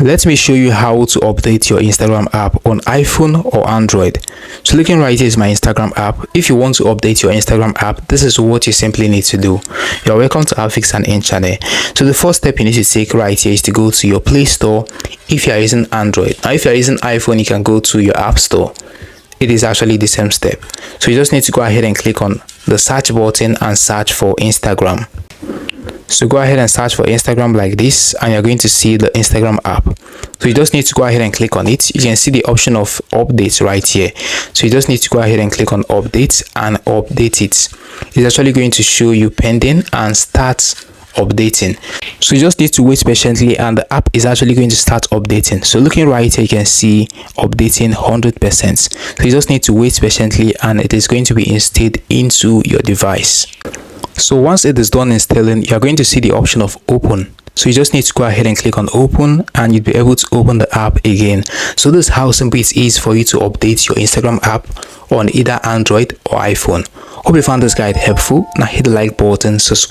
Let me show you how to update your Instagram app on iPhone or Android. So looking right here is my Instagram app. If you want to update your Instagram app, this is what you simply need to do. You're welcome to our Fix and In channel. So the first step you need to take right here is to go to your Play Store if you are using Android. Now if you are using iPhone, you can go to your App Store. It is actually the same step. So you just need to go ahead and click on the search button and search for Instagram. So go ahead and search for Instagram like this, and you're going to see the Instagram app. So you just need to go ahead and click on it. You can see the option of updates right here. So you just need to go ahead and click on updates and update it. It's actually going to show you pending and start updating. So you just need to wait patiently and the app is actually going to start updating. So looking right here, you can see updating 100%. So you just need to wait patiently and it is going to be installed into your device. So once it is done installing, you're going to see the option of open. So you just need to go ahead and click on open and you'll be able to open the app again. So this is how simple it is for you to update your Instagram app on either Android or iPhone. Hope you found this guide helpful. Now hit the like button, subscribe.